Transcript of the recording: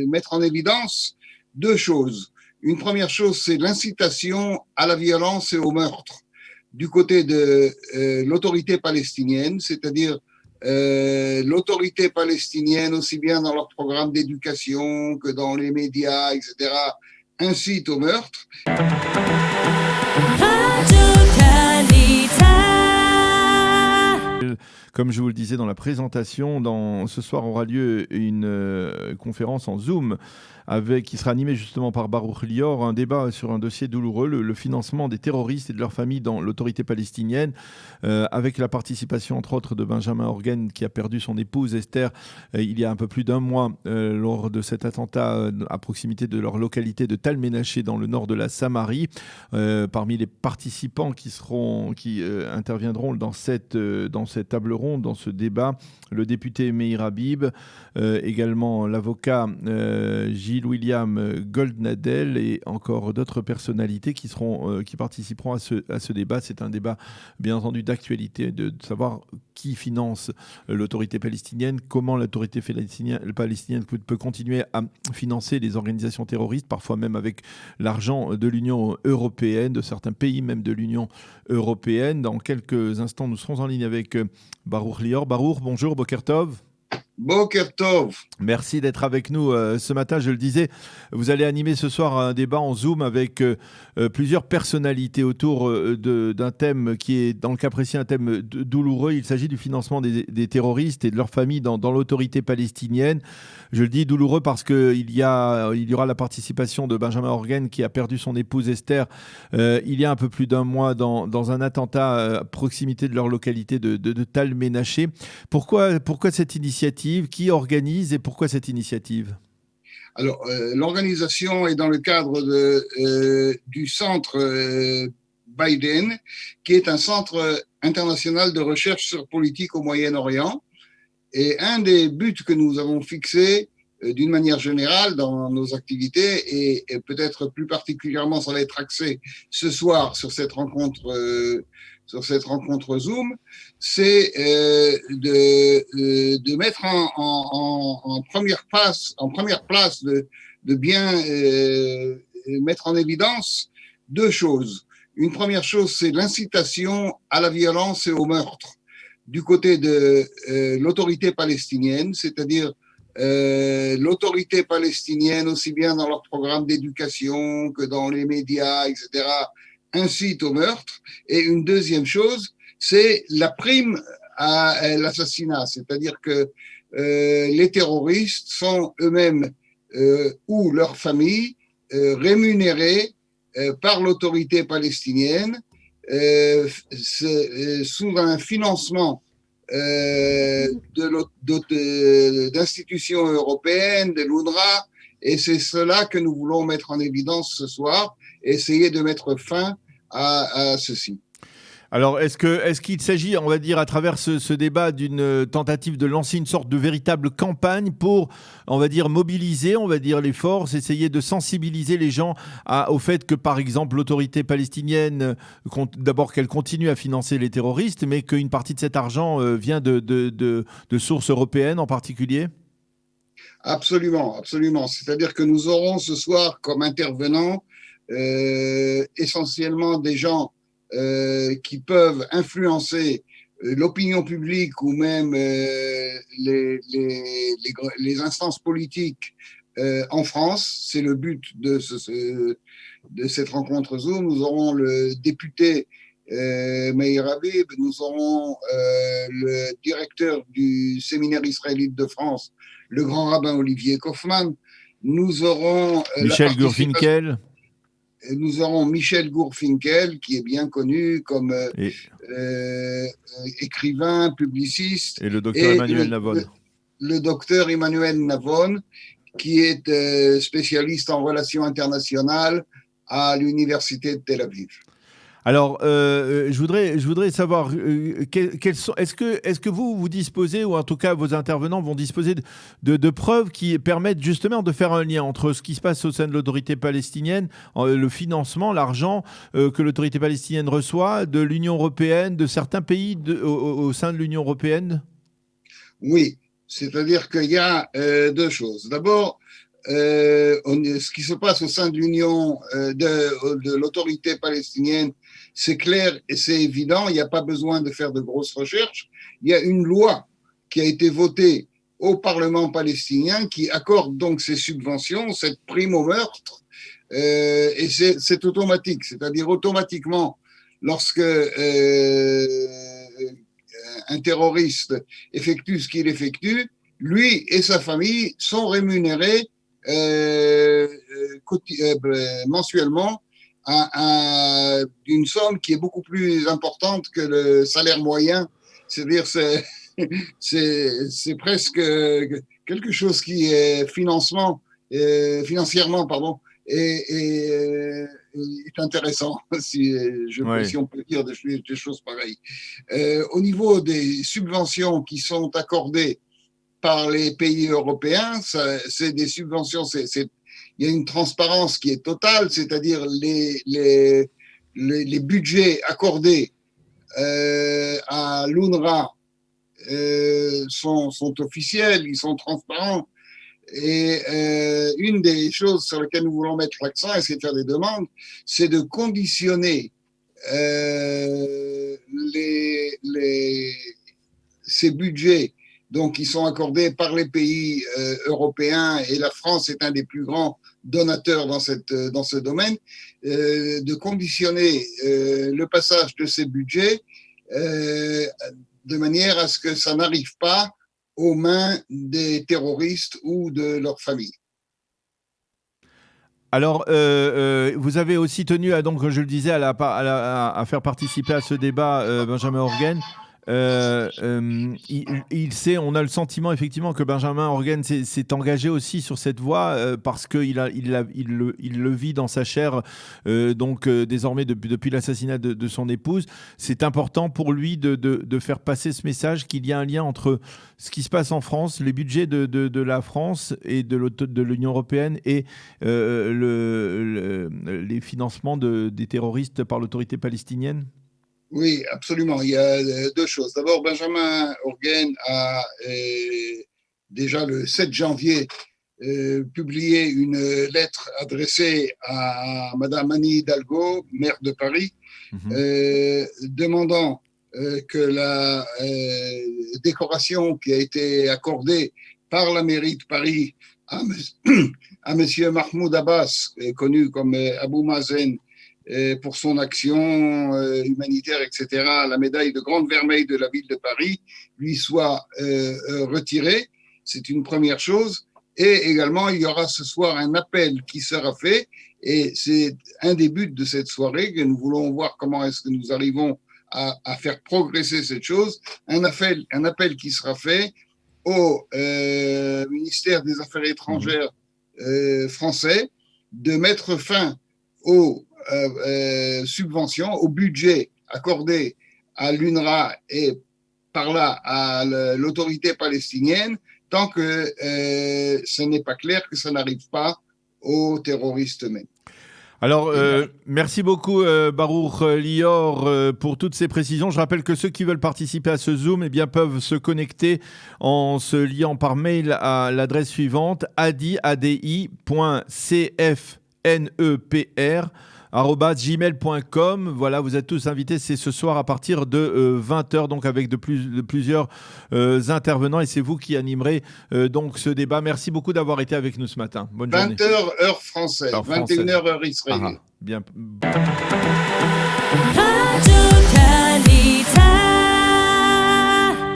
mettre en évidence deux choses. Une première chose, c'est l'incitation à la violence et au meurtre du côté de l'autorité palestinienne, c'est-à-dire l'autorité palestinienne, aussi bien dans leur programme d'éducation que dans les médias, etc., incite au meurtre. Comme je vous le disais dans la présentation, ce soir aura lieu une conférence en Zoom qui sera animée justement par Baruch Lior, un débat sur un dossier douloureux, le financement des terroristes et de leurs familles dans l'autorité palestinienne, avec la participation entre autres de Benjamin Orgen qui a perdu son épouse Esther il y a un peu plus d'un mois lors de cet attentat à proximité de leur localité de Tal Menaché dans le nord de la Samarie. Parmi les participants qui interviendront dans cette table ronde, dans ce débat, le député Meir Habib, également l'avocat Gilles William Goldnadel et encore d'autres personnalités qui participeront à ce débat. C'est un débat bien entendu d'actualité, de savoir qui finance l'autorité palestinienne, comment l'autorité palestinienne peut continuer à financer les organisations terroristes, parfois même avec l'argent de l'Union européenne, de certains pays même de l'Union européenne. Dans quelques instants, nous serons en ligne avec Baruch Lior. Baruch, bonjour, Boker Tov. Boker Tov. Merci d'être avec nous ce matin. Je le disais, vous allez animer ce soir un débat en Zoom avec plusieurs personnalités autour d'un thème qui est, dans le cas précis, un thème douloureux. Il s'agit du financement des terroristes et de leurs familles dans l'autorité palestinienne. Je le dis douloureux parce qu'il y aura la participation de Benjamin Orgen qui a perdu son épouse Esther il y a un peu plus d'un mois dans un attentat à proximité de leur localité de Tal Menaché. Pourquoi cette initiative ? Qui organise et pourquoi cette initiative ? Alors, l'organisation est dans le cadre du centre Biden, qui est un centre international de recherche sur politique au Moyen-Orient. Et un des buts que nous avons fixés d'une manière générale dans nos activités, et peut-être plus particulièrement, ça va être axé ce soir sur cette rencontre Zoom, c'est de mettre en première place de bien mettre en évidence deux choses. Une première chose, c'est l'incitation à la violence et au meurtre du côté de l'autorité palestinienne, c'est-à-dire l'autorité palestinienne, aussi bien dans leur programme d'éducation que dans les médias, etc., incite au meurtre. Et une deuxième chose, c'est la prime à l'assassinat, c'est-à-dire que les terroristes sont eux-mêmes ou leurs familles rémunérés par l'autorité palestinienne sous un financement d'institutions européennes, de l'UNRWA, et c'est cela que nous voulons mettre en évidence ce soir, essayer de mettre fin à ceci. Alors, est-ce qu'il s'agit, on va dire, à travers ce débat, d'une tentative de lancer une sorte de véritable campagne pour, on va dire, mobiliser, on va dire, les forces, essayer de sensibiliser les gens au fait que, par exemple, l'autorité palestinienne, d'abord qu'elle continue à financer les terroristes, mais qu'une partie de cet argent vient de sources européennes en particulier ? Absolument, absolument. C'est-à-dire que nous aurons ce soir comme intervenants essentiellement des gens qui peuvent influencer l'opinion publique ou même les instances politiques en France. C'est le but de cette rencontre Zoom. Nous aurons le député Meir Habib, nous aurons le directeur du séminaire israélite de France, le grand rabbin Olivier Kaufmann. Nous aurons Michel Gurfinkel. Nous aurons Michel Gurfinkel, qui est bien connu comme écrivain, publiciste. Et le docteur Emmanuel Navon. Le docteur Emmanuel Navon, qui est spécialiste en relations internationales à l'université de Tel Aviv. Alors, je voudrais savoir, est-ce que vous disposez, ou en tout cas vos intervenants vont disposer de preuves qui permettent justement de faire un lien entre ce qui se passe au sein de l'autorité palestinienne, le financement, l'argent que l'autorité palestinienne reçoit, de l'Union européenne, de certains pays au sein de l'Union européenne ? Oui. C'est-à-dire qu'il y a deux choses. D'abord, ce qui se passe au sein de l'Union, de l'autorité palestinienne, c'est clair et c'est évident. Il n'y a pas besoin de faire de grosses recherches. Il y a une loi qui a été votée au Parlement palestinien qui accorde donc ces subventions, cette prime au meurtre, et c'est automatique. C'est-à-dire automatiquement, lorsque un terroriste effectue ce qu'il effectue, lui et sa famille sont rémunérés mensuellement d'une somme qui est beaucoup plus importante que le salaire moyen. C'est-à-dire c'est presque quelque chose qui est financièrement est intéressant, si on peut dire des choses pareilles. Au niveau des subventions qui sont accordées par les pays européens, c'est des subventions, il y a une transparence qui est totale, c'est-à-dire les budgets accordés à l'UNRWA sont officiels, ils sont transparents. Et une des choses sur lesquelles nous voulons mettre l'accent, et c'est de faire des demandes, c'est de conditionner ces budgets donc, qui sont accordés par les pays européens, et la France est un des plus grands donateurs dans ce domaine, de conditionner le passage de ces budgets de manière à ce que ça n'arrive pas aux mains des terroristes ou de leur famille. Alors, vous avez aussi tenu, donc, je le disais, à faire participer à ce débat Benjamin Orgen. On a le sentiment effectivement que Benjamin Orgen s'est engagé aussi sur cette voie parce qu'il le vit dans sa chair désormais depuis l'assassinat de son épouse. C'est important pour lui de faire passer ce message qu'il y a un lien entre ce qui se passe en France, les budgets de la France et de l'Union européenne et les financements des terroristes par l'autorité palestinienne. Oui, absolument. Il y a deux choses. D'abord, Benjamin Orgen a déjà le 7 janvier publié une lettre adressée à Madame Anne Hidalgo, maire de Paris, demandant que la décoration qui a été accordée par la mairie de Paris à Monsieur Mahmoud Abbas, connu comme Abou Mazen, pour son action humanitaire, etc., la médaille de Grande Vermeille de la ville de Paris, lui soit retirée. C'est une première chose. Et également, il y aura ce soir un appel qui sera fait. Et c'est un des buts de cette soirée que nous voulons voir comment est-ce que nous arrivons à faire progresser cette chose. Un appel qui sera fait au ministère des Affaires étrangères français de mettre fin aux subventions, au budget accordé à l'UNRWA et par là à l'autorité palestinienne, tant que ce n'est pas clair que ça n'arrive pas aux terroristes eux-mêmes. Alors, merci beaucoup Baruch Lior pour toutes ces précisions. Je rappelle que ceux qui veulent participer à ce Zoom peuvent se connecter en se liant par mail à l'adresse suivante adi.cfnepr@gmail.com. Voilà, vous êtes tous invités. C'est ce soir à partir de 20h, donc avec de plusieurs intervenants. Et c'est vous qui animerez donc ce débat. Merci beaucoup d'avoir été avec nous ce matin. Bonne journée. 20h heure française, 21h heure israélienne. Bien.